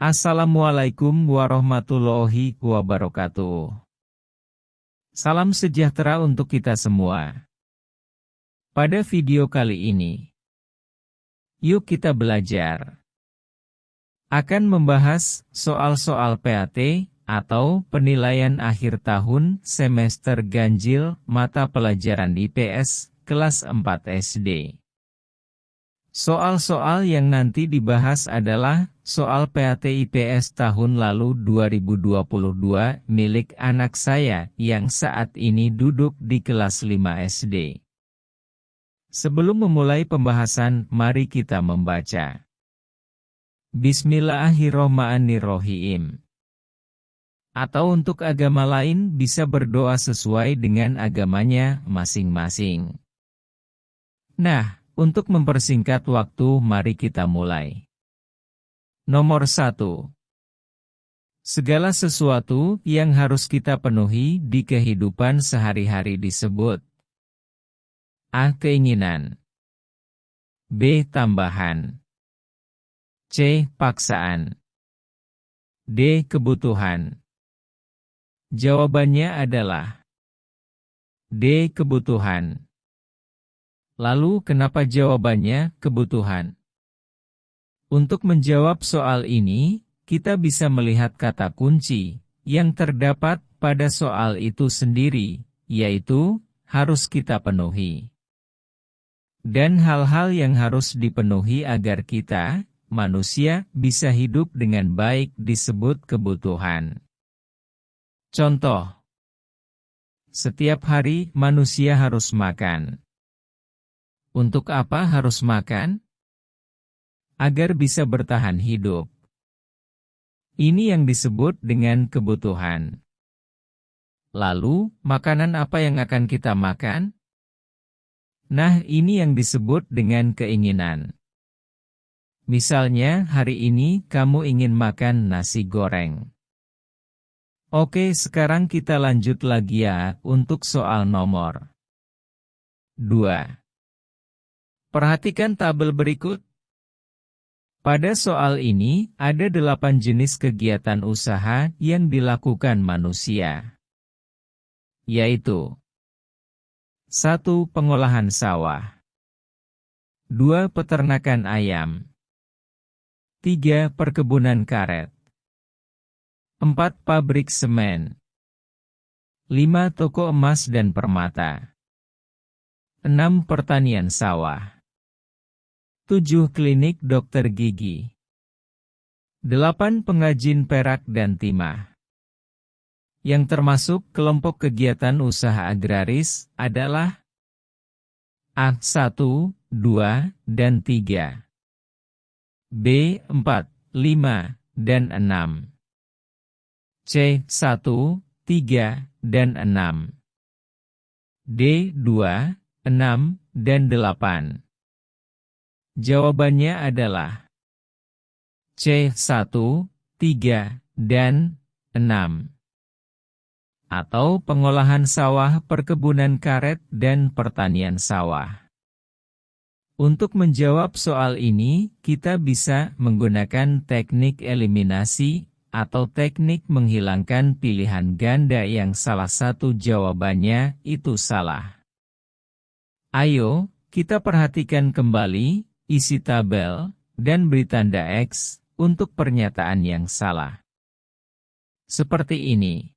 Assalamualaikum warahmatullahi wabarakatuh. Salam sejahtera untuk kita semua. Pada video kali ini, yuk kita belajar. Akan membahas soal-soal PAT atau penilaian akhir tahun semester ganjil mata pelajaran IPS kelas 4 SD. Soal-soal yang nanti dibahas adalah soal PAT IPS tahun lalu 2022 milik anak saya yang saat ini duduk di kelas 5 SD. Sebelum memulai pembahasan, mari kita membaca. Bismillahirrohmanirrohim. Atau untuk agama lain bisa berdoa sesuai dengan agamanya masing-masing. Nah, untuk mempersingkat waktu, mari kita mulai. Nomor 1. Segala sesuatu yang harus kita penuhi di kehidupan sehari-hari disebut A. Keinginan, B. Tambahan, C. Paksaan, D. Kebutuhan. Jawabannya adalah D. Kebutuhan. Lalu kenapa jawabannya kebutuhan? Untuk menjawab soal ini, kita bisa melihat kata kunci yang terdapat pada soal itu sendiri, yaitu harus kita penuhi. Dan hal-hal yang harus dipenuhi agar kita, manusia, bisa hidup dengan baik disebut kebutuhan. Contoh, setiap hari manusia harus makan. Untuk apa harus makan? Agar bisa bertahan hidup. Ini yang disebut dengan kebutuhan. Lalu, makanan apa yang akan kita makan? Nah, ini yang disebut dengan keinginan. Misalnya, hari ini kamu ingin makan nasi goreng. Oke, sekarang kita lanjut lagi ya, untuk soal nomor 2. Perhatikan tabel berikut. Pada soal ini, ada 8 jenis kegiatan usaha yang dilakukan manusia. Yaitu 1. Pengolahan sawah, 2. Peternakan ayam, 3. Perkebunan karet, 4. Pabrik semen, 5. Toko emas dan permata, 6. Pertanian sawah, 7. Klinik dokter gigi, 8. Pengrajin perak dan timah. Yang termasuk kelompok kegiatan usaha agraris adalah A. 1, 2, dan 3, B. 4, 5, dan 6, C. 1, 3, dan 6, D. 2, 6, dan 8. Jawabannya adalah C. 1, 3, dan 6. Atau pengolahan sawah, perkebunan karet, dan pertanian sawah. Untuk menjawab soal ini, kita bisa menggunakan teknik eliminasi atau teknik menghilangkan pilihan ganda yang salah satu jawabannya itu salah. Ayo, kita perhatikan kembali isi tabel, dan beri tanda X untuk pernyataan yang salah. Seperti ini.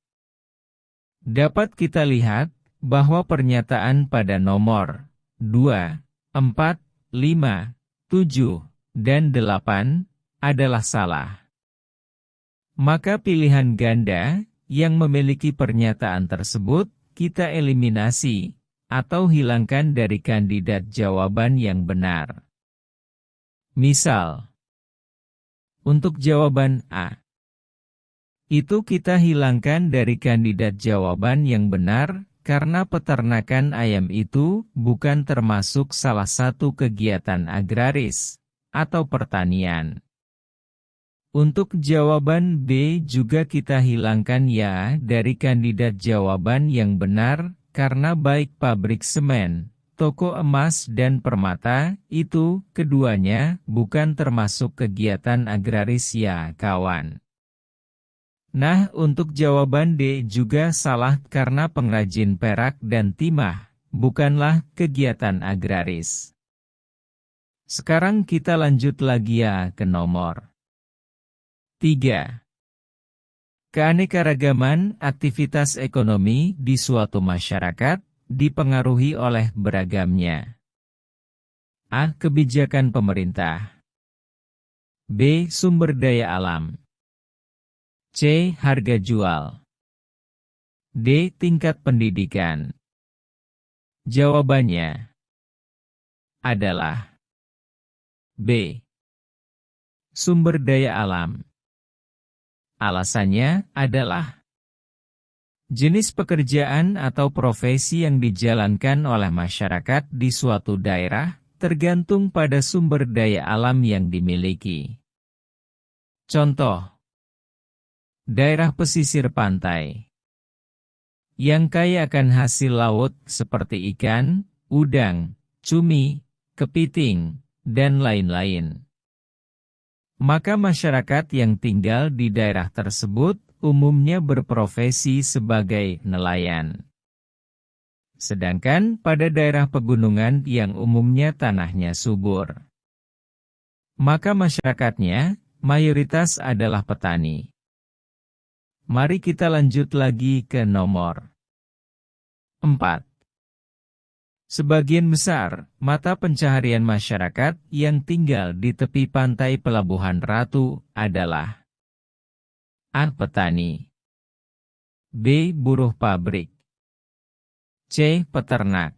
Dapat kita lihat bahwa pernyataan pada nomor 2, 4, 5, 7, dan 8 adalah salah. Maka pilihan ganda yang memiliki pernyataan tersebut kita eliminasi atau hilangkan dari kandidat jawaban yang benar. Misal, untuk jawaban A, itu kita hilangkan dari kandidat jawaban yang benar karena peternakan ayam itu bukan termasuk salah satu kegiatan agraris atau pertanian. Untuk jawaban B juga kita hilangkan ya dari kandidat jawaban yang benar karena baik pabrik semen toko emas dan permata, itu, keduanya, bukan termasuk kegiatan agraris ya kawan. Nah, untuk jawaban D juga salah karena pengrajin perak dan timah, bukanlah kegiatan agraris. Sekarang kita lanjut lagi ya ke nomor 3. Keanekaragaman aktivitas ekonomi di suatu masyarakat dipengaruhi oleh beragamnya A. Kebijakan pemerintah, B. Sumber daya alam, C. Harga jual, D. Tingkat pendidikan. Jawabannya adalah B. Sumber daya alam. Alasannya adalah jenis pekerjaan atau profesi yang dijalankan oleh masyarakat di suatu daerah tergantung pada sumber daya alam yang dimiliki. Contoh, daerah pesisir pantai yang kaya akan hasil laut seperti ikan, udang, cumi, kepiting, dan lain-lain. Maka masyarakat yang tinggal di daerah tersebut umumnya berprofesi sebagai nelayan. Sedangkan pada daerah pegunungan yang umumnya tanahnya subur, maka masyarakatnya mayoritas adalah petani. Mari kita lanjut lagi ke nomor 4. Sebagian besar mata pencaharian masyarakat yang tinggal di tepi pantai Pelabuhan Ratu adalah A. Petani, B. Buruh pabrik, C. Peternak,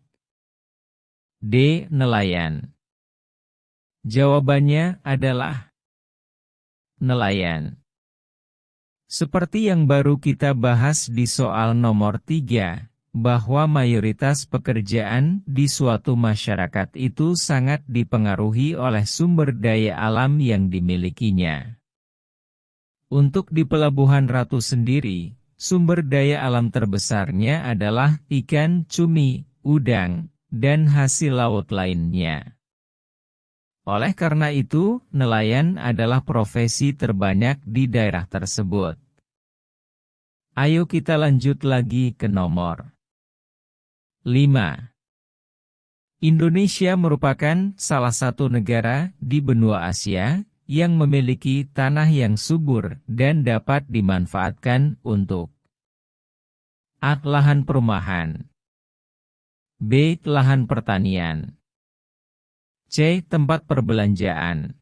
D. Nelayan. Jawabannya adalah nelayan. Seperti yang baru kita bahas di soal nomor 3, bahwa mayoritas pekerjaan di suatu masyarakat itu sangat dipengaruhi oleh sumber daya alam yang dimilikinya. Untuk di Pelabuhan Ratu sendiri, sumber daya alam terbesarnya adalah ikan, cumi, udang, dan hasil laut lainnya. Oleh karena itu, nelayan adalah profesi terbanyak di daerah tersebut. Ayo kita lanjut lagi ke nomor 5. Indonesia merupakan salah satu negara di benua Asia yang memiliki tanah yang subur dan dapat dimanfaatkan untuk A. Lahan perumahan, B. Lahan pertanian, C. Tempat perbelanjaan,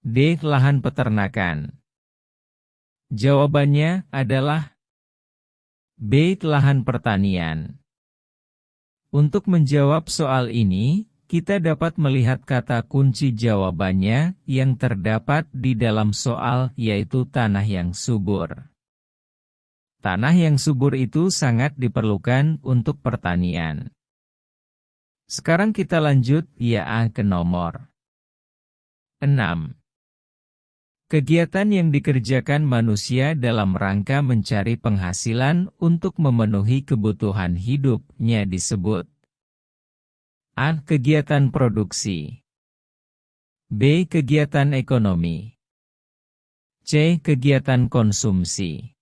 D. Lahan peternakan. Jawabannya adalah B. Lahan pertanian. Untuk menjawab soal ini, kita dapat melihat kata kunci jawabannya yang terdapat di dalam soal, yaitu tanah yang subur. Tanah yang subur itu sangat diperlukan untuk pertanian. Sekarang kita lanjut ya ke nomor 6. Kegiatan yang dikerjakan manusia dalam rangka mencari penghasilan untuk memenuhi kebutuhan hidupnya disebut A. Kegiatan produksi, B. Kegiatan ekonomi, C. Kegiatan konsumsi,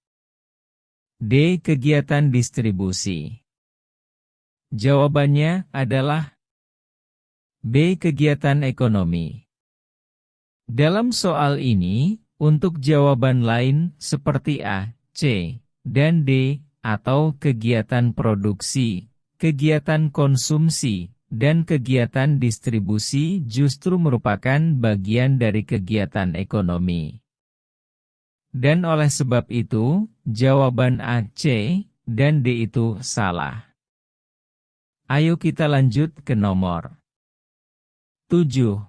D. Kegiatan distribusi. Jawabannya adalah B. Kegiatan ekonomi. Dalam soal ini, untuk jawaban lain seperti A, C, dan D, atau kegiatan produksi, kegiatan konsumsi, dan kegiatan distribusi justru merupakan bagian dari kegiatan ekonomi. Dan oleh sebab itu, jawaban A, C, dan D itu salah. Ayo kita lanjut ke nomor 7.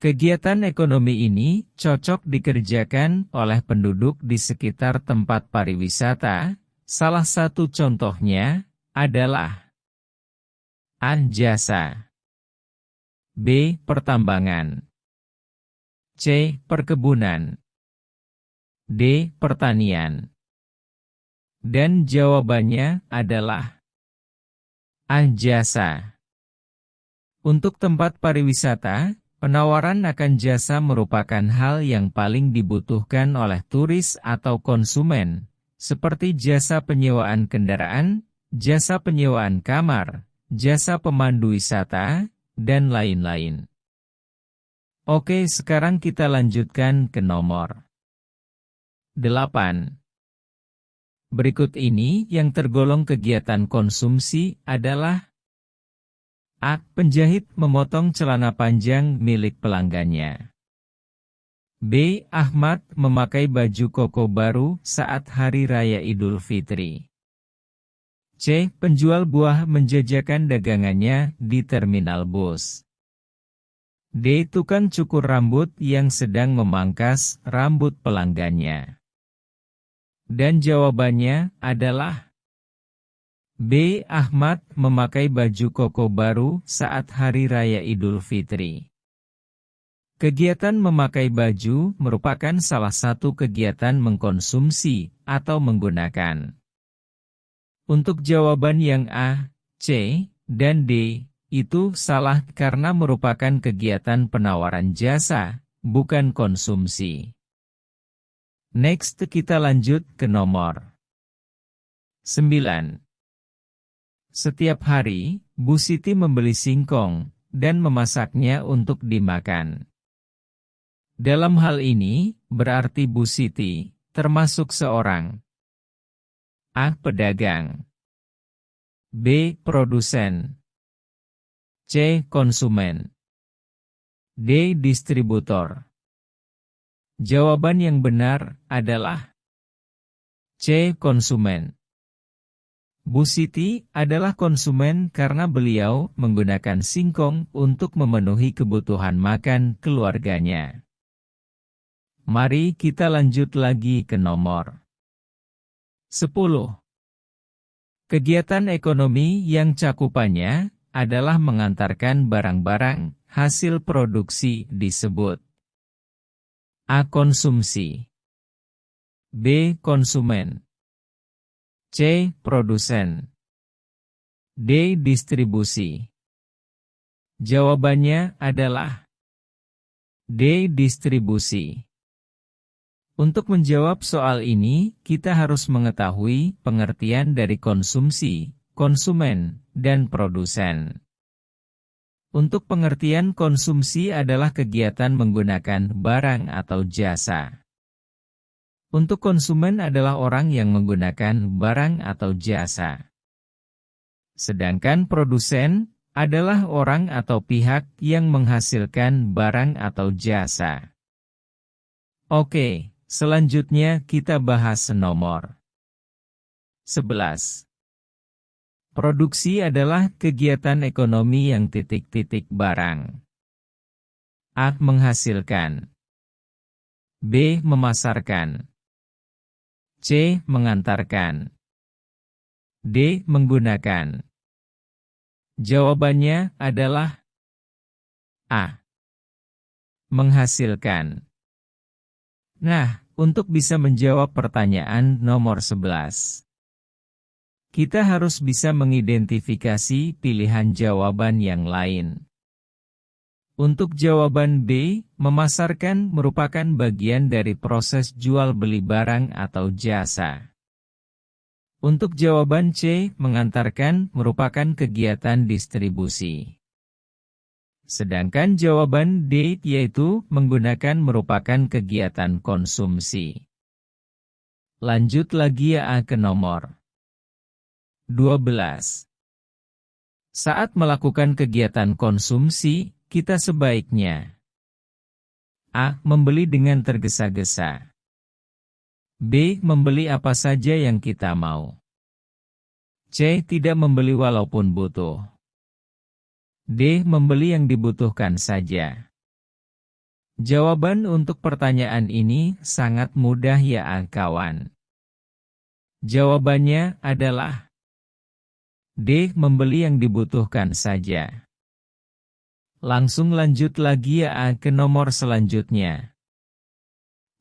Kegiatan ekonomi ini cocok dikerjakan oleh penduduk di sekitar tempat pariwisata. Salah satu contohnya adalah A. Jasa, B. Pertambangan, C. Perkebunan, D. Pertanian. Dan jawabannya adalah A. Jasa. Untuk tempat pariwisata, penawaran akan jasa merupakan hal yang paling dibutuhkan oleh turis atau konsumen, seperti jasa penyewaan kendaraan, jasa penyewaan kamar, jasa pemandu wisata, dan lain-lain. Oke, sekarang kita lanjutkan ke nomor 8. Berikut ini yang tergolong kegiatan konsumsi adalah A. Penjahit memotong celana panjang milik pelanggannya. B. Ahmad memakai baju koko baru saat Hari Raya Idul Fitri. C. Penjual buah menjajakan dagangannya di terminal bus. D. Tukang cukur rambut yang sedang memangkas rambut pelanggannya. Dan jawabannya adalah B. Ahmad memakai baju koko baru saat Hari Raya Idul Fitri. Kegiatan memakai baju merupakan salah satu kegiatan mengkonsumsi atau menggunakan. Untuk jawaban yang A, C, dan D, itu salah karena merupakan kegiatan penawaran jasa, bukan konsumsi. Next kita lanjut ke nomor 9. Setiap hari, Bu Siti membeli singkong dan memasaknya untuk dimakan. Dalam hal ini, berarti Bu Siti termasuk seorang A. Pedagang, B. Produsen, C. Konsumen, D. Distributor. Jawaban yang benar adalah C. Konsumen. Bu Siti adalah konsumen karena beliau menggunakan singkong untuk memenuhi kebutuhan makan keluarganya. Mari kita lanjut lagi ke nomor 10. Kegiatan ekonomi yang cakupannya adalah mengantarkan barang-barang hasil produksi disebut A. Konsumsi, B. Konsumen, C. Produsen, D. Distribusi. Jawabannya adalah D. Distribusi. Untuk menjawab soal ini, kita harus mengetahui pengertian dari konsumsi, konsumen, dan produsen. Untuk pengertian konsumsi adalah kegiatan menggunakan barang atau jasa. Untuk konsumen adalah orang yang menggunakan barang atau jasa. Sedangkan produsen adalah orang atau pihak yang menghasilkan barang atau jasa. Oke, selanjutnya kita bahas nomor 11. Produksi adalah kegiatan ekonomi yang titik-titik barang. A. Menghasilkan, B. Memasarkan, C. Mengantarkan, D. Menggunakan. Jawabannya adalah A. Menghasilkan. Nah, untuk bisa menjawab pertanyaan nomor 11, kita harus bisa mengidentifikasi pilihan jawaban yang lain. Untuk jawaban B, memasarkan merupakan bagian dari proses jual beli barang atau jasa. Untuk jawaban C, mengantarkan merupakan kegiatan distribusi. Sedangkan jawaban D, yaitu menggunakan merupakan kegiatan konsumsi. Lanjut lagi ya ke nomor 12. Saat melakukan kegiatan konsumsi, kita sebaiknya A. Membeli dengan tergesa-gesa, B. Membeli apa saja yang kita mau, C. Tidak membeli walaupun butuh, D. Membeli yang dibutuhkan saja. Jawaban untuk pertanyaan ini sangat mudah ya kawan. Jawabannya adalah D. Membeli yang dibutuhkan saja. Langsung lanjut lagi ya ke nomor selanjutnya.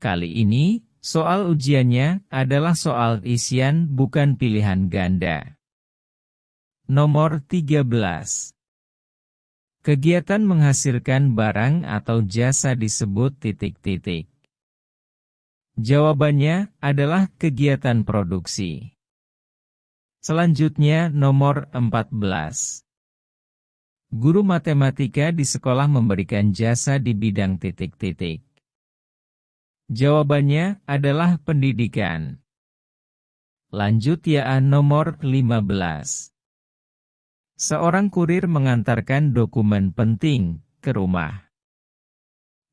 Kali ini, soal ujiannya adalah soal isian bukan pilihan ganda. Nomor 13. Kegiatan menghasilkan barang atau jasa disebut titik-titik. Jawabannya adalah kegiatan produksi. Selanjutnya nomor 14. Guru matematika di sekolah memberikan jasa di bidang titik-titik. Jawabannya adalah pendidikan. Lanjut ya, nomor 15. Seorang kurir mengantarkan dokumen penting ke rumah.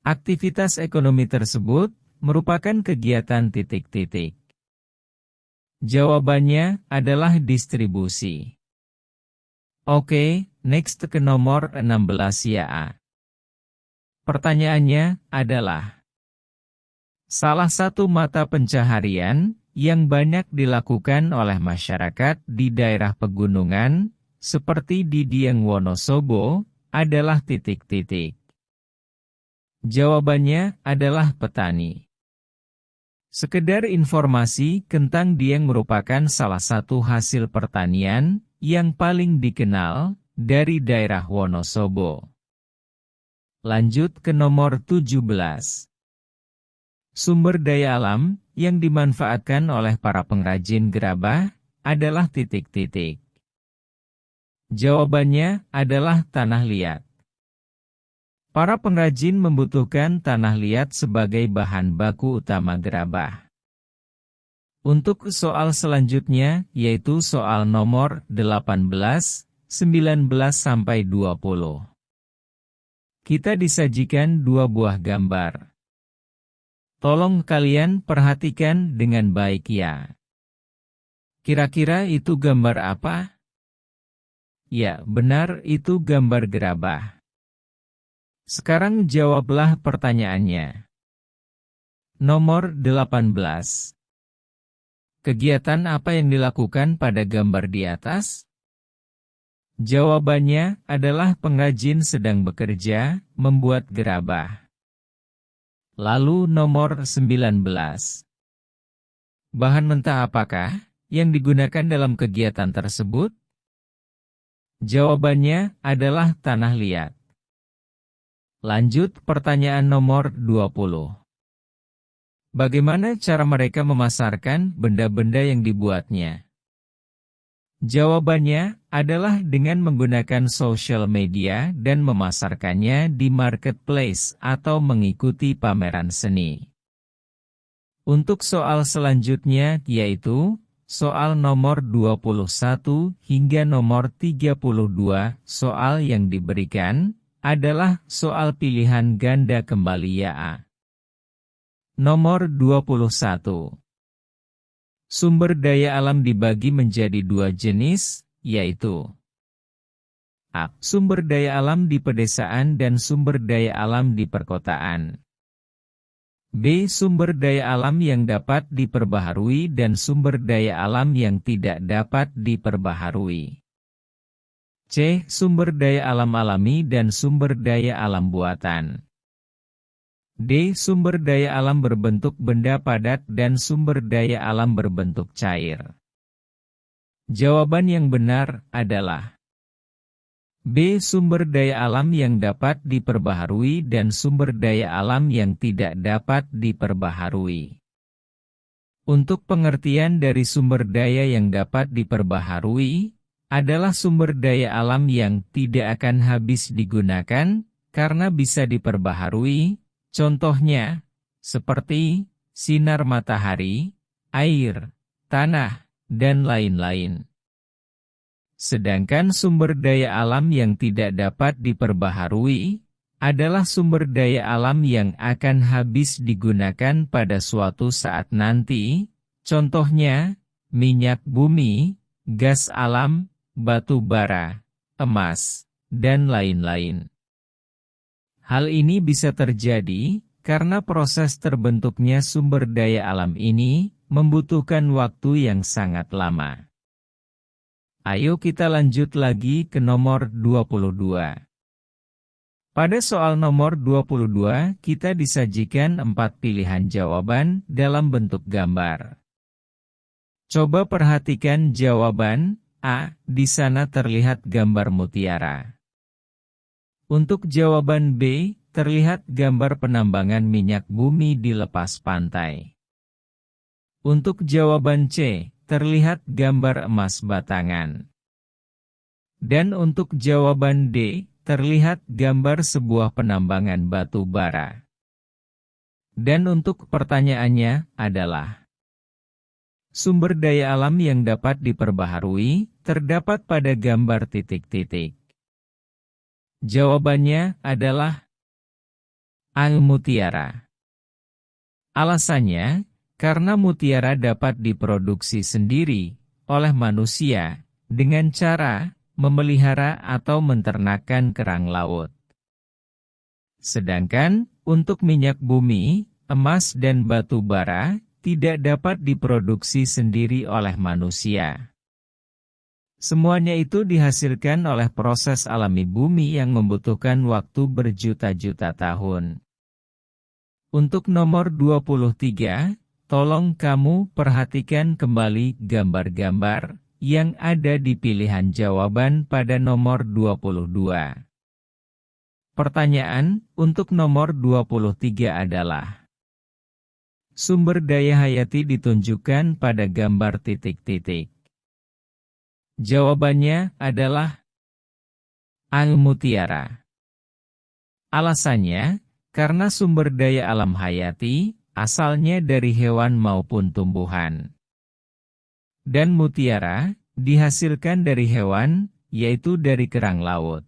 Aktivitas ekonomi tersebut merupakan kegiatan titik-titik. Jawabannya adalah distribusi. Oke, next ke nomor 16 ya. Pertanyaannya adalah, salah satu mata pencaharian yang banyak dilakukan oleh masyarakat di daerah pegunungan, seperti di Dieng Wonosobo, adalah titik-titik. Jawabannya adalah petani. Sekedar informasi, kentang Dieng merupakan salah satu hasil pertanian yang paling dikenal dari daerah Wonosobo. Lanjut ke nomor 17. Sumber daya alam yang dimanfaatkan oleh para pengrajin gerabah adalah titik-titik. Jawabannya adalah tanah liat. Para pengrajin membutuhkan tanah liat sebagai bahan baku utama gerabah. Untuk soal selanjutnya, yaitu soal nomor 18, 19-20. Kita disajikan dua buah gambar. Tolong kalian perhatikan dengan baik ya. Kira-kira itu gambar apa? Ya, benar, itu gambar gerabah. Sekarang jawablah pertanyaannya. Nomor 18. Kegiatan apa yang dilakukan pada gambar di atas? Jawabannya adalah pengrajin sedang bekerja, membuat gerabah. Lalu nomor 19. Bahan mentah apakah yang digunakan dalam kegiatan tersebut? Jawabannya adalah tanah liat. Lanjut pertanyaan nomor 20. Bagaimana cara mereka memasarkan benda-benda yang dibuatnya? Jawabannya adalah dengan menggunakan sosial media dan memasarkannya di marketplace atau mengikuti pameran seni. Untuk soal selanjutnya yaitu soal nomor 21 hingga nomor 32, soal yang diberikan adalah soal pilihan ganda kembali ya. Nomor 21. Sumber daya alam dibagi menjadi dua jenis, yaitu A. Sumber daya alam di pedesaan dan sumber daya alam di perkotaan. B. Sumber daya alam yang dapat diperbaharui dan sumber daya alam yang tidak dapat diperbaharui. C. Sumber daya alam alami dan sumber daya alam buatan. D. Sumber daya alam berbentuk benda padat dan sumber daya alam berbentuk cair. Jawaban yang benar adalah B. Sumber daya alam yang dapat diperbaharui dan sumber daya alam yang tidak dapat diperbaharui. Untuk pengertian dari sumber daya yang dapat diperbaharui, adalah sumber daya alam yang tidak akan habis digunakan, karena bisa diperbaharui, contohnya, seperti sinar matahari, air, tanah, dan lain-lain. Sedangkan sumber daya alam yang tidak dapat diperbaharui, adalah sumber daya alam yang akan habis digunakan pada suatu saat nanti, contohnya, minyak bumi, gas alam, batu bara, emas, dan lain-lain. Hal ini bisa terjadi, karena proses terbentuknya sumber daya alam ini, membutuhkan waktu yang sangat lama. Ayo kita lanjut lagi ke nomor 22. Pada soal nomor 22, kita disajikan 4 pilihan jawaban dalam bentuk gambar. Coba perhatikan jawaban A. Di sana terlihat gambar mutiara. Untuk jawaban B, terlihat gambar penambangan minyak bumi di lepas pantai. Untuk jawaban C, terlihat gambar emas batangan. Dan untuk jawaban D, terlihat gambar sebuah penambangan batu bara. Dan untuk pertanyaannya adalah, sumber daya alam yang dapat diperbaharui, terdapat pada gambar titik-titik. Jawabannya adalah A. Mutiara. Alasannya, karena mutiara dapat diproduksi sendiri oleh manusia dengan cara memelihara atau menternakkan kerang laut. Sedangkan untuk minyak bumi, emas dan batu bara tidak dapat diproduksi sendiri oleh manusia. Semuanya itu dihasilkan oleh proses alami bumi yang membutuhkan waktu berjuta-juta tahun. Untuk nomor 23, tolong kamu perhatikan kembali gambar-gambar yang ada di pilihan jawaban pada nomor 22. Pertanyaan untuk nomor 23 adalah, sumber daya hayati ditunjukkan pada gambar titik-titik. Jawabannya adalah A. Mutiara. Alasannya, karena sumber daya alam hayati asalnya dari hewan maupun tumbuhan. Dan mutiara dihasilkan dari hewan, yaitu dari kerang laut.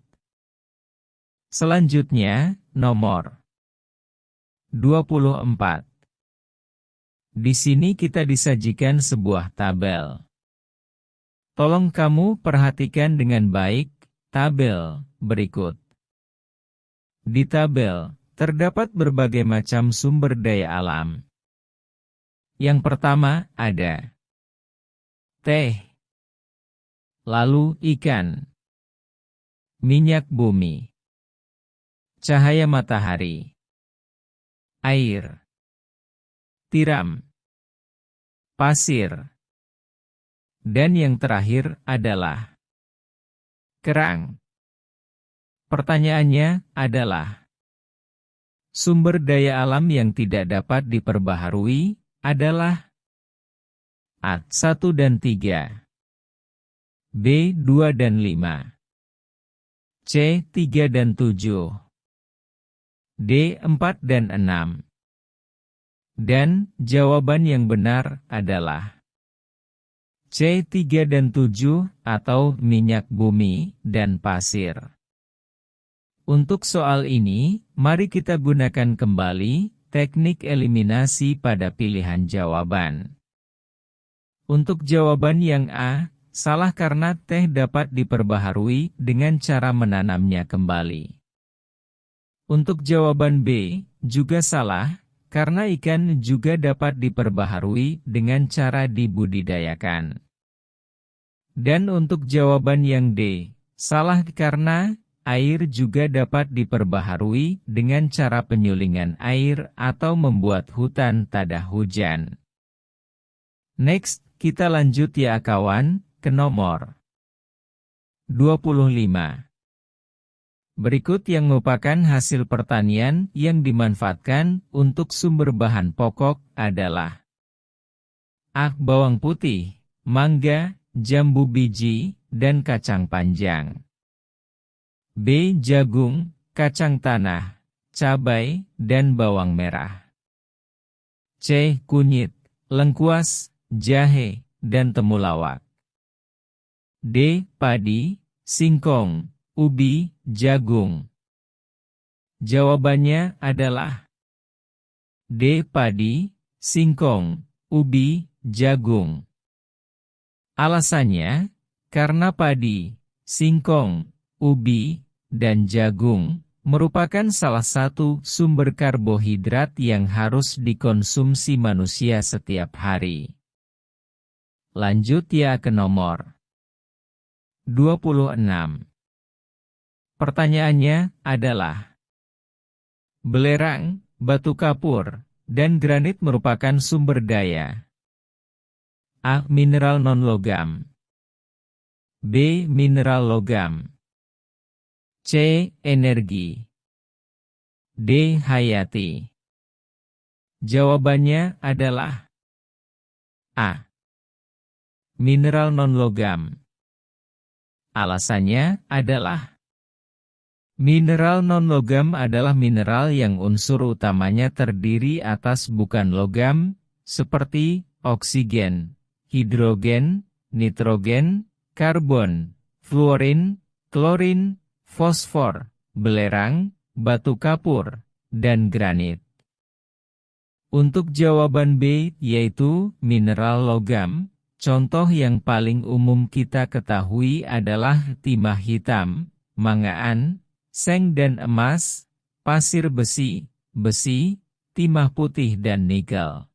Selanjutnya, nomor 24. Di sini kita disajikan sebuah tabel. Tolong kamu perhatikan dengan baik tabel berikut. Di tabel, terdapat berbagai macam sumber daya alam. Yang pertama ada teh, lalu ikan, minyak bumi, cahaya matahari, air, tiram, pasir, dan yang terakhir adalah kerang. Pertanyaannya adalah, sumber daya alam yang tidak dapat diperbaharui adalah A. 1 dan 3, B. 2 dan 5, C. 3 dan 7, D. 4 dan 6. Dan jawaban yang benar adalah C. 3 dan 7 atau minyak bumi dan pasir. Untuk soal ini, mari kita gunakan kembali teknik eliminasi pada pilihan jawaban. Untuk jawaban yang A, salah karena teh dapat diperbaharui dengan cara menanamnya kembali. Untuk jawaban B, juga salah, karena ikan juga dapat diperbaharui dengan cara dibudidayakan. Dan untuk jawaban yang D, salah karena air juga dapat diperbaharui dengan cara penyulingan air atau membuat hutan tada hujan. Next, kita lanjut ya kawan, ke nomor 25. Berikut yang merupakan hasil pertanian yang dimanfaatkan untuk sumber bahan pokok adalah A. Bawang putih, mangga, jambu biji, dan kacang panjang. B. Jagung, kacang tanah, cabai, dan bawang merah. C. Kunyit, lengkuas, jahe, dan temulawak. D. Padi, singkong, ubi, jagung. Jawabannya adalah D. Padi, singkong, ubi, jagung. Alasannya, karena padi, singkong, ubi, dan jagung merupakan salah satu sumber karbohidrat yang harus dikonsumsi manusia setiap hari. Lanjut ya ke nomor 26. Pertanyaannya adalah, belerang, batu kapur, dan granit merupakan sumber daya A. Mineral non-logam, B. Mineral logam. C. Energi. D. Hayati. Jawabannya adalah A. Mineral non-logam. Alasannya adalah mineral non-logam adalah mineral yang unsur utamanya terdiri atas bukan logam, seperti oksigen, hidrogen, nitrogen, karbon, fluorin, klorin, fosfor, belerang, batu kapur, dan granit. Untuk jawaban B, yaitu mineral logam, contoh yang paling umum kita ketahui adalah timah hitam, mangaan, seng dan emas, pasir besi, timah putih dan nikel.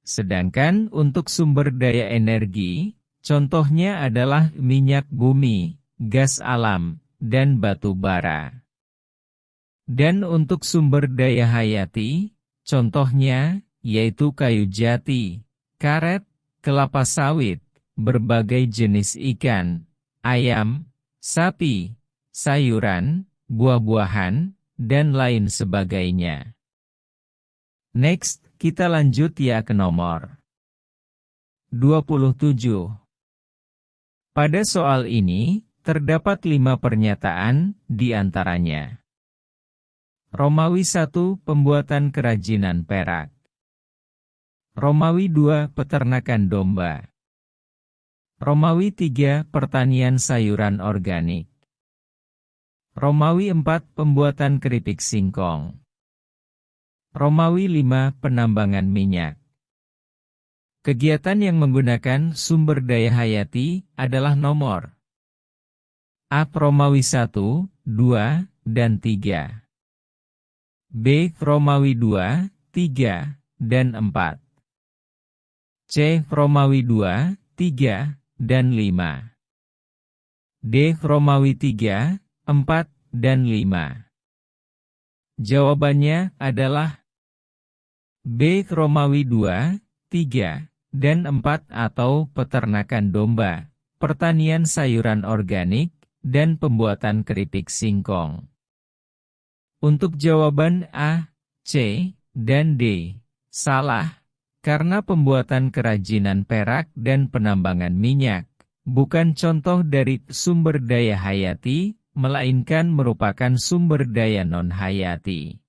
Sedangkan untuk sumber daya energi, contohnya adalah minyak bumi, gas alam, dan batu bara. Dan untuk sumber daya hayati, contohnya yaitu kayu jati, karet, kelapa sawit, berbagai jenis ikan, ayam, sapi, sayuran, buah-buahan, dan lain sebagainya. Next, kita lanjut ya ke nomor 27. Pada soal ini, terdapat 5 pernyataan, di antaranya. Romawi 1, pembuatan kerajinan perak. Romawi 2, peternakan domba. Romawi 3, pertanian sayuran organik. Romawi 4, pembuatan keripik singkong. Romawi 5, penambangan minyak. Kegiatan yang menggunakan sumber daya hayati adalah nomor A. Romawi 1, 2, dan 3. B. Romawi 2, 3, dan 4. C. Romawi 2, 3, dan 5. D. Romawi 3, 4, dan 5. Jawabannya adalah B. Romawi 2, 3, dan 4 atau peternakan domba, pertanian sayuran organik, dan pembuatan keripik singkong. Untuk jawaban A, C, dan D, salah, karena pembuatan kerajinan perak dan penambangan minyak, bukan contoh dari sumber daya hayati, melainkan merupakan sumber daya non-hayati.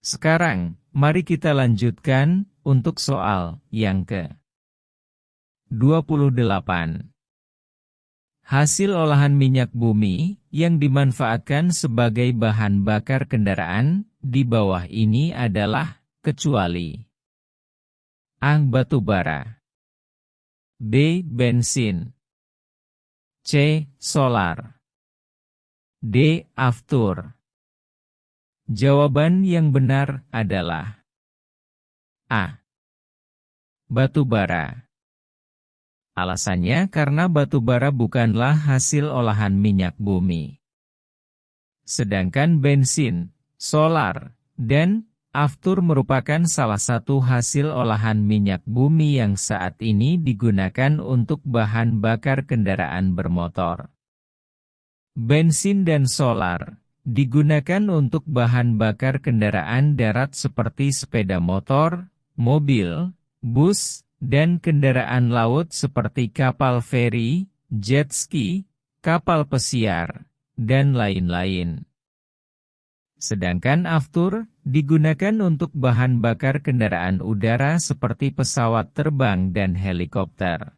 Sekarang, mari kita lanjutkan, untuk soal yang ke-28. Hasil olahan minyak bumi, yang dimanfaatkan sebagai bahan bakar kendaraan, di bawah ini adalah, kecuali A. Batu bara, B. Bensin, C. Solar, D. Aftur. Jawaban yang benar adalah A. Batu bara. Alasannya karena batu bara bukanlah hasil olahan minyak bumi. Sedangkan bensin, solar, dan aftur merupakan salah satu hasil olahan minyak bumi yang saat ini digunakan untuk bahan bakar kendaraan bermotor. Bensin dan solar digunakan untuk bahan bakar kendaraan darat seperti sepeda motor, mobil, bus, dan kendaraan laut seperti kapal feri, jet ski, kapal pesiar, dan lain-lain. Sedangkan aftur digunakan untuk bahan bakar kendaraan udara seperti pesawat terbang dan helikopter.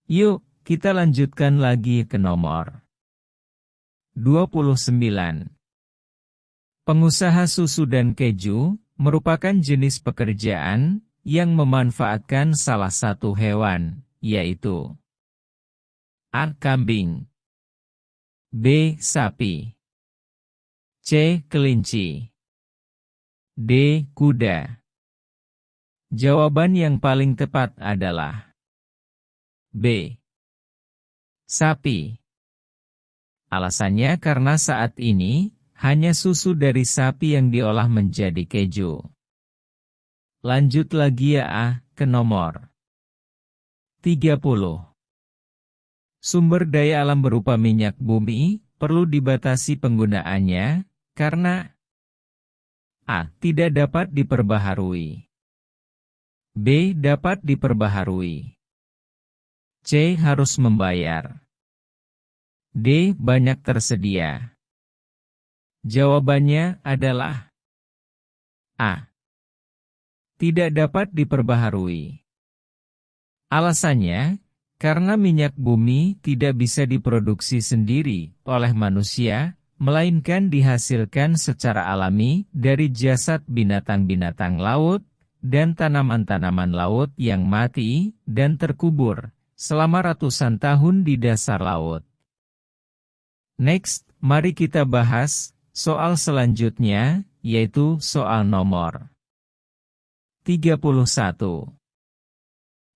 Yuk, kita lanjutkan lagi ke nomor 29. Pengusaha susu dan keju merupakan jenis pekerjaan yang memanfaatkan salah satu hewan, yaitu A. Kambing, B. Sapi, C. Kelinci, D. Kuda. Jawaban yang paling tepat adalah B. Sapi. Alasannya karena saat ini, hanya susu dari sapi yang diolah menjadi keju. Lanjut lagi ya ke nomor 30. Sumber daya alam berupa minyak bumi perlu dibatasi penggunaannya karena A. Tidak dapat diperbaharui. B. Dapat diperbaharui. C. Harus membayar. D. Banyak tersedia. Jawabannya adalah A. Tidak dapat diperbaharui. Alasannya, karena minyak bumi tidak bisa diproduksi sendiri oleh manusia, melainkan dihasilkan secara alami dari jasad binatang-binatang laut dan tanaman-tanaman laut yang mati dan terkubur selama ratusan tahun di dasar laut. Next, mari kita bahas soal selanjutnya, yaitu soal nomor 31.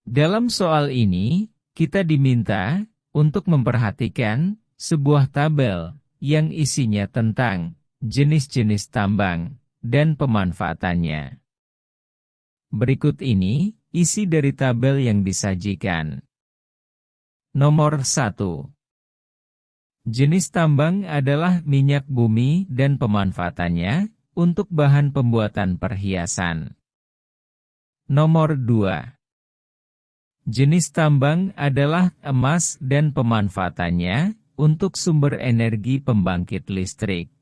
Dalam soal ini, kita diminta untuk memperhatikan sebuah tabel yang isinya tentang jenis-jenis tambang dan pemanfaatannya. Berikut ini isi dari tabel yang disajikan. Nomor 1. Jenis tambang adalah minyak bumi dan pemanfaatannya untuk bahan pembuatan perhiasan. Nomor 2. Jenis tambang adalah emas dan pemanfaatannya untuk sumber energi pembangkit listrik.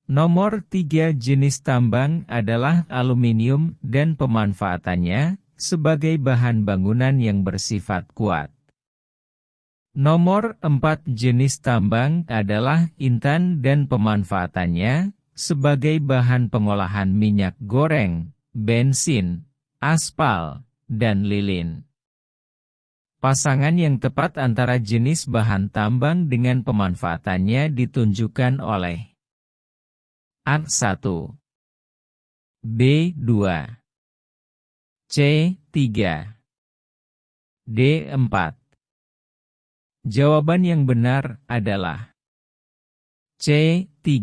Nomor 3. Jenis tambang adalah aluminium dan pemanfaatannya sebagai bahan bangunan yang bersifat kuat. Nomor 4. Jenis tambang adalah intan dan pemanfaatannya sebagai bahan pengolahan minyak goreng, bensin, aspal, dan lilin. Pasangan yang tepat antara jenis bahan tambang dengan pemanfaatannya ditunjukkan oleh A1, B2, C3, D4. Jawaban yang benar adalah C3.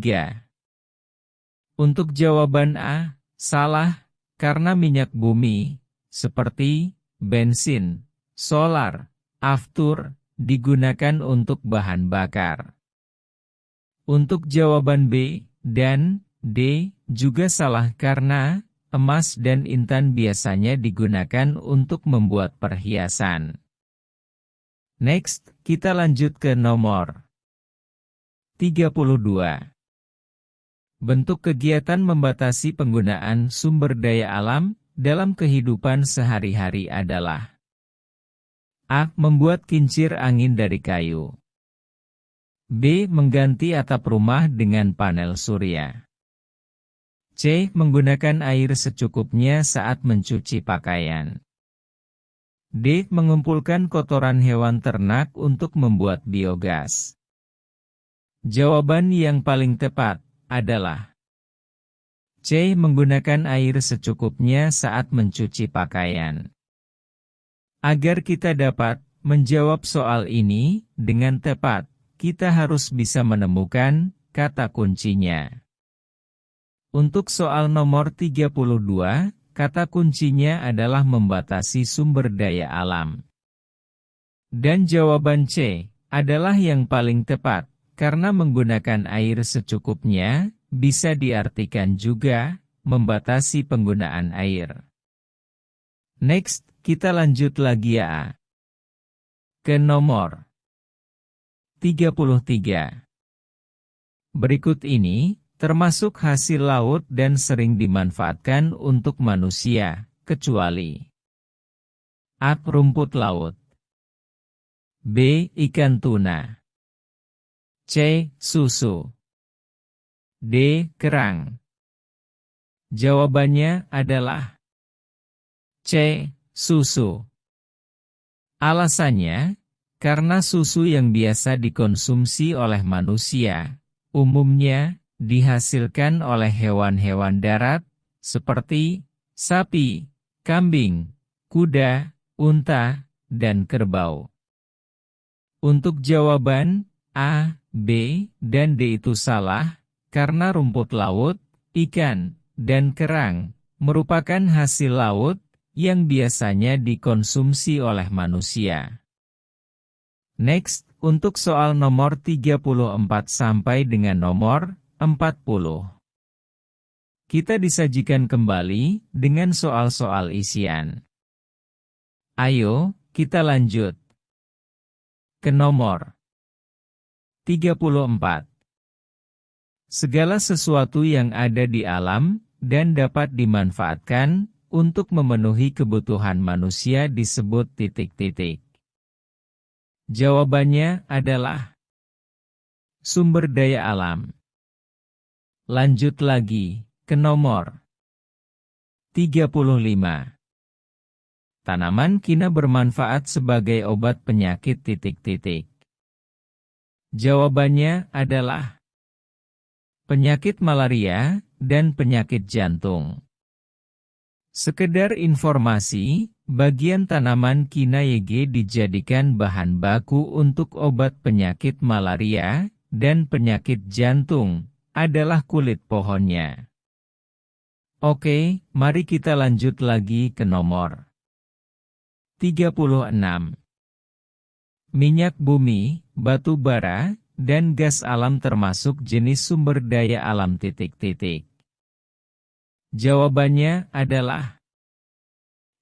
Untuk jawaban A, salah, karena minyak bumi seperti bensin, solar, aftur, digunakan untuk bahan bakar. Untuk jawaban B dan D juga salah karena emas dan intan biasanya digunakan untuk membuat perhiasan. Next, kita lanjut ke nomor 32. Bentuk kegiatan membatasi penggunaan sumber daya alam dalam kehidupan sehari-hari adalah A. Membuat kincir angin dari kayu. B. Mengganti atap rumah dengan panel surya. C. Menggunakan air secukupnya saat mencuci pakaian. D. Mengumpulkan kotoran hewan ternak untuk membuat biogas. Jawaban yang paling tepat adalah C. Menggunakan air secukupnya saat mencuci pakaian. Agar kita dapat menjawab soal ini dengan tepat, kita harus bisa menemukan kata kuncinya. Untuk soal nomor 32, kata kuncinya adalah membatasi sumber daya alam. Dan jawaban C adalah yang paling tepat, karena menggunakan air secukupnya bisa diartikan juga membatasi penggunaan air. Next, kita lanjut lagi ya. Ke nomor 33. Berikut ini termasuk hasil laut dan sering dimanfaatkan untuk manusia, kecuali A. Rumput laut, B. Ikan tuna, C. Susu, D. Kerang. Jawabannya adalah C. Susu. Alasannya, karena susu yang biasa dikonsumsi oleh manusia, umumnya dihasilkan oleh hewan-hewan darat, seperti sapi, kambing, kuda, unta, dan kerbau. Untuk jawaban A, B, dan D itu salah, karena rumput laut, ikan, dan kerang merupakan hasil laut yang biasanya dikonsumsi oleh manusia. Next, untuk soal nomor 34 sampai dengan nomor 40. Kita disajikan kembali dengan soal-soal isian. Ayo, kita lanjut ke nomor 34. Segala sesuatu yang ada di alam dan dapat dimanfaatkan untuk memenuhi kebutuhan manusia disebut titik-titik. Jawabannya adalah sumber daya alam. Lanjut lagi ke nomor 35. Tanaman kina bermanfaat sebagai obat penyakit titik-titik. Jawabannya adalah penyakit malaria dan penyakit jantung. Sekedar informasi, bagian tanaman kina YG dijadikan bahan baku untuk obat penyakit malaria dan penyakit jantung, adalah kulit pohonnya. Oke, mari kita lanjut lagi ke nomor 36. Minyak bumi, batu bara, dan gas alam termasuk jenis sumber daya alam titik-titik. Jawabannya adalah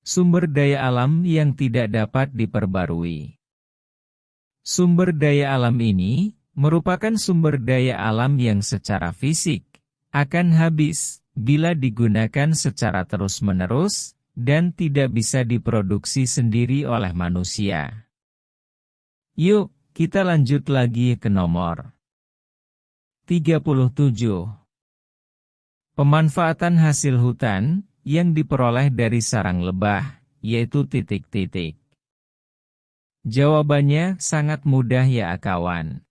sumber daya alam yang tidak dapat diperbarui. Sumber daya alam ini merupakan sumber daya alam yang secara fisik akan habis bila digunakan secara terus-menerus dan tidak bisa diproduksi sendiri oleh manusia. Yuk, kita lanjut lagi ke nomor 37. Pemanfaatan hasil hutan yang diperoleh dari sarang lebah, yaitu titik-titik. Jawabannya sangat mudah ya kawan.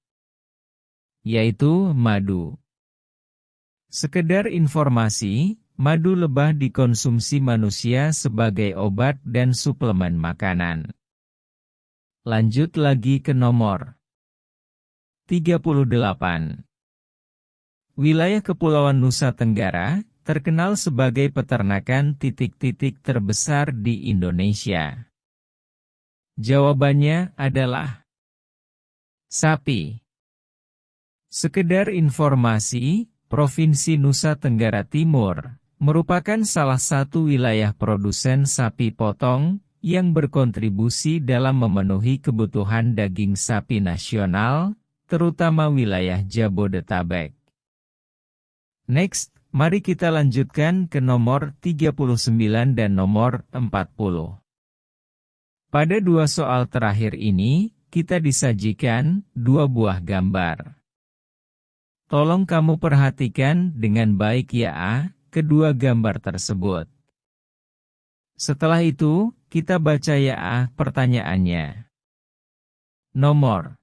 Yaitu madu. Sekedar informasi, madu lebah dikonsumsi manusia sebagai obat dan suplemen makanan. Lanjut lagi ke nomor 38. Wilayah Kepulauan Nusa Tenggara terkenal sebagai peternakan titik-titik terbesar di Indonesia. Jawabannya adalah sapi. Sekedar informasi, Provinsi Nusa Tenggara Timur merupakan salah satu wilayah produsen sapi potong yang berkontribusi dalam memenuhi kebutuhan daging sapi nasional, terutama wilayah Jabodetabek. Next, mari kita lanjutkan ke nomor 39 dan nomor 40. Pada dua soal terakhir ini, kita disajikan dua buah gambar. Tolong kamu perhatikan dengan baik ya kedua gambar tersebut. Setelah itu, kita baca ya pertanyaannya. Nomor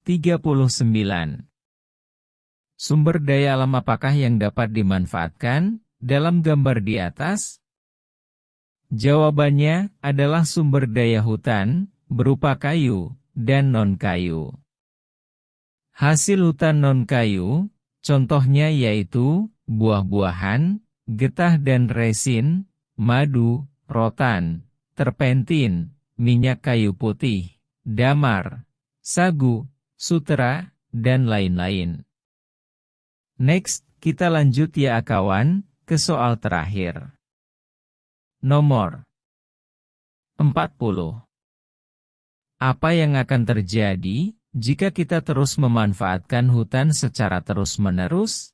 39. Sumber daya alam apakah yang dapat dimanfaatkan dalam gambar di atas? Jawabannya adalah sumber daya hutan, berupa kayu, dan non-kayu. Hasil hutan non-kayu, contohnya yaitu buah-buahan, getah dan resin, madu, rotan, terpentin, minyak kayu putih, damar, sagu, sutera, dan lain-lain. Next, kita lanjut ya kawan, ke soal terakhir. Nomor 40. Apa yang akan terjadi jika kita terus memanfaatkan hutan secara terus-menerus?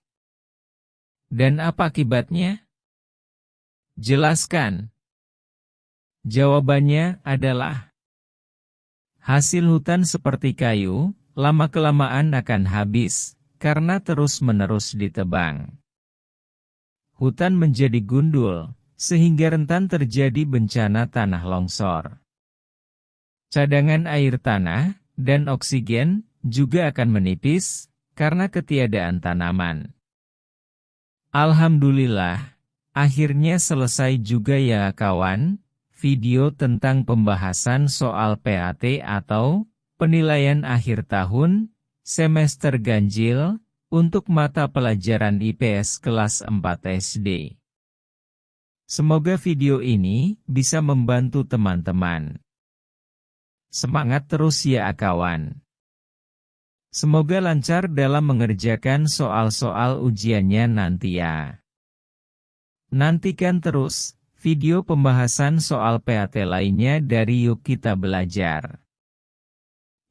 Dan apa akibatnya? Jelaskan. Jawabannya adalah hasil hutan seperti kayu, lama-kelamaan akan habis karena terus-menerus ditebang. Hutan menjadi gundul, sehingga rentan terjadi bencana tanah longsor. Cadangan air tanah dan oksigen juga akan menipis karena ketiadaan tanaman. Alhamdulillah, akhirnya selesai juga ya kawan, video tentang pembahasan soal PAT atau penilaian akhir tahun, semester ganjil, untuk mata pelajaran IPS kelas 4 SD. Semoga video ini bisa membantu teman-teman. Semangat terus ya kawan. Semoga lancar dalam mengerjakan soal-soal ujiannya nanti ya. Nantikan terus video pembahasan soal PAT lainnya dari Yuk Kita Belajar.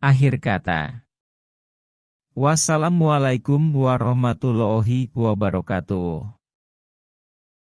Akhir kata. Wassalamualaikum warahmatullahi wabarakatuh.